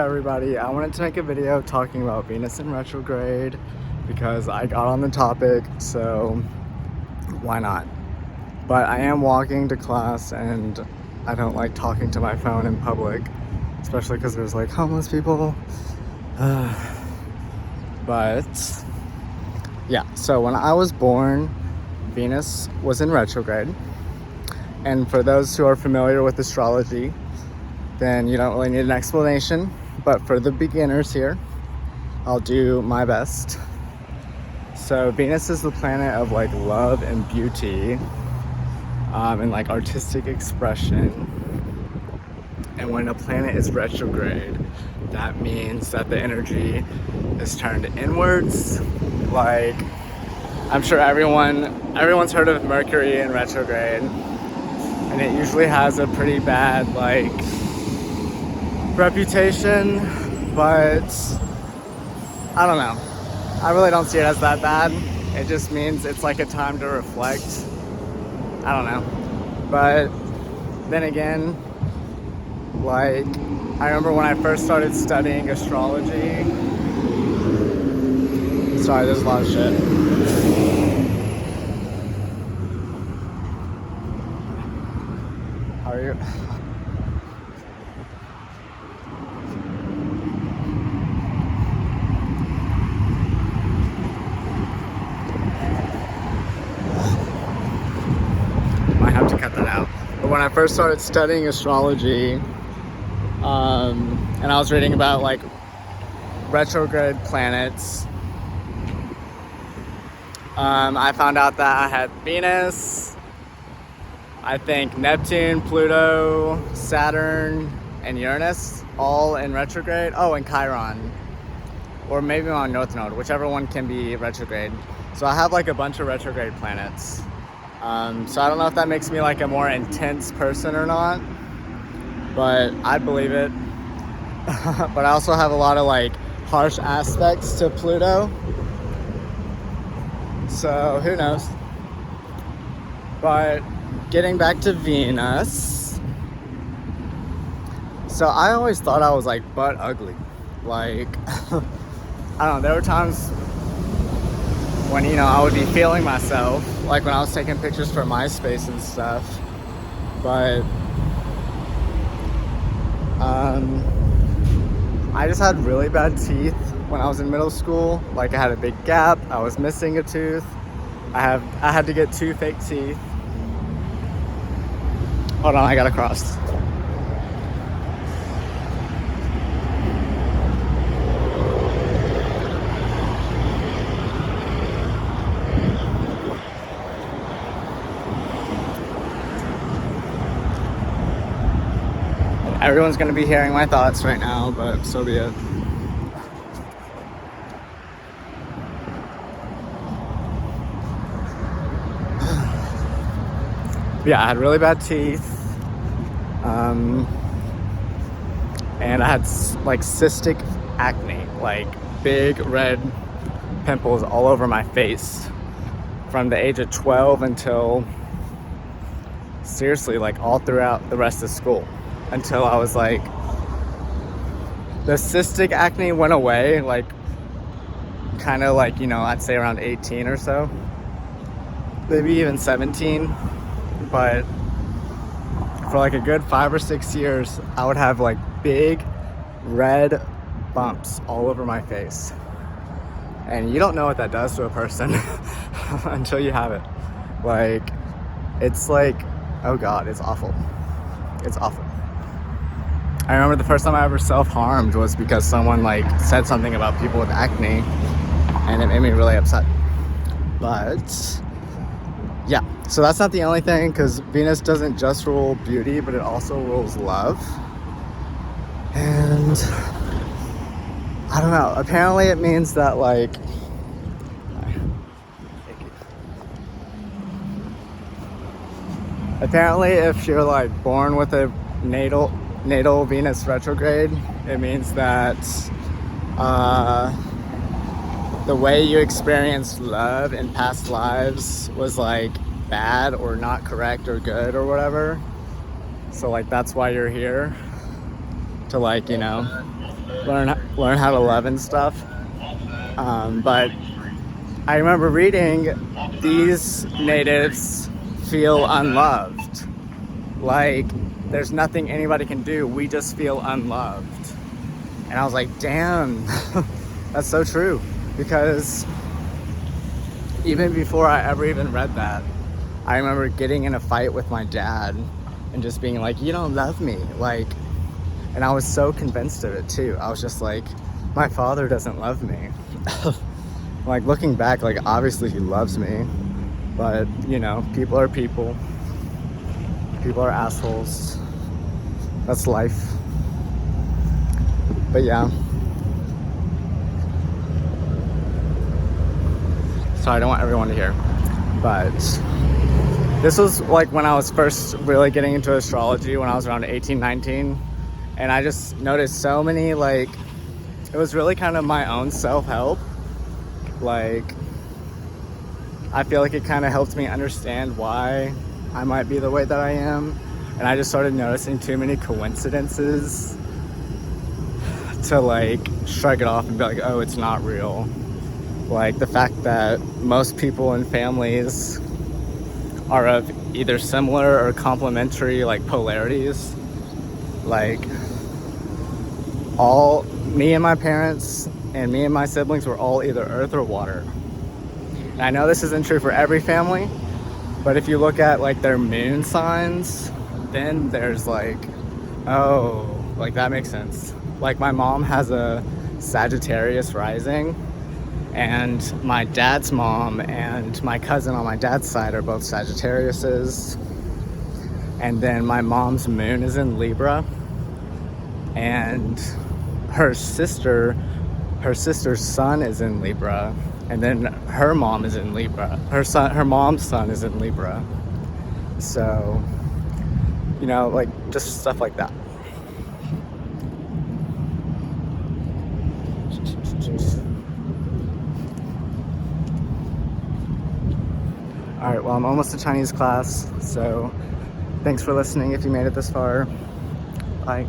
Everybody, I wanted to make a video talking about Venus in retrograde because I got on the topic, so why not? But I am walking to class and I don't like talking to my phone in public, especially because there's like homeless people. But yeah, so when I was born, Venus was in retrograde. And for those who are familiar with astrology, then you don't really need an explanation. But for the beginners here, I'll do my best. So Venus is the planet of like love and beauty, and like artistic expression. And when a planet is retrograde, that means that the energy is turned inwards. Like, I'm sure everyone's heard of Mercury in retrograde, and it usually has a pretty bad like reputation, but I don't know. I really don't see it as that bad. It just means it's like a time to reflect. I don't know. But then again, like, I remember when I first started studying astrology. Sorry, there's a lot of shit. How are you? Might have to cut that out. But when I first started studying astrology, and I was reading about like retrograde planets, I found out that I had Venus, I think Neptune, Pluto, Saturn, and Uranus all in retrograde. Oh, and Chiron, or maybe on North Node, whichever one can be retrograde. So I have like a bunch of retrograde planets. So I don't know if that makes me like a more intense person or not, but I believe it. But I also have a lot of like harsh aspects to Pluto, so who knows. But getting back to Venus, so I always thought I was like butt ugly. Like, I don't know, there were times when, you know, I would be feeling myself, like when I was taking pictures for MySpace and stuff. But I just had really bad teeth when I was in middle school. Like, I had a big gap, I was missing a tooth. I had to get 2 fake teeth. Hold on, I gotta cross. Everyone's gonna be hearing my thoughts right now, but so be it. Yeah, I had really bad teeth. And I had like cystic acne, like big red pimples all over my face from the age of 12 until, seriously, like all throughout the rest of school. Until I was like, the cystic acne went away, like kind of like, you know, I'd say around 18 or so, maybe even 17. But for like a good 5 or 6 years, I would have like big red bumps all over my face. And you don't know what that does to a person until you have it. Like, it's like, oh God, it's awful. It's awful. I remember the first time I ever self-harmed was because someone like said something about people with acne, and it made me really upset. But yeah, so that's not the only thing, because Venus doesn't just rule beauty, but it also rules love. And I don't know, apparently it means that like, apparently if you're like born with a natal Venus retrograde, it means that the way you experienced love in past lives was like bad or not correct or good or whatever. So like that's why you're here, to like, you know, learn how to love and stuff. But I remember reading these natives feel unloved. Like there's nothing anybody can do. We just feel unloved. And I was like, damn, that's so true. Because even before I ever even read that, I remember getting in a fight with my dad and just being like, you don't love me. Like, and I was so convinced of it too. I was just like, my father doesn't love me. Like looking back, like obviously he loves me, but you know, people are people. People are assholes. That's life. But yeah. So I don't want everyone to hear. But this was like when I was first really getting into astrology, when I was around 18, 19. And I just noticed so many, like, it was really kind of my own self-help. Like, I feel like it kind of helped me understand why I might be the way that I am. And I just started noticing too many coincidences to like shrug it off and be like, oh, it's not real. Like the fact that most people in families are of either similar or complementary like polarities. Like me and my parents and me and my siblings were all either earth or water. And I know this isn't true for every family, but if you look at like their moon signs, then there's like, oh, like that makes sense. Like my mom has a Sagittarius rising, and my dad's mom and my cousin on my dad's side are both Sagittariuses. And then my mom's moon is in Libra, and her sister's son is in Libra, and then her mom is in Libra. Her mom's son is in Libra. So, you know, like just stuff like that. All right, well, I'm almost to Chinese class, so thanks for listening if you made it this far. Bye.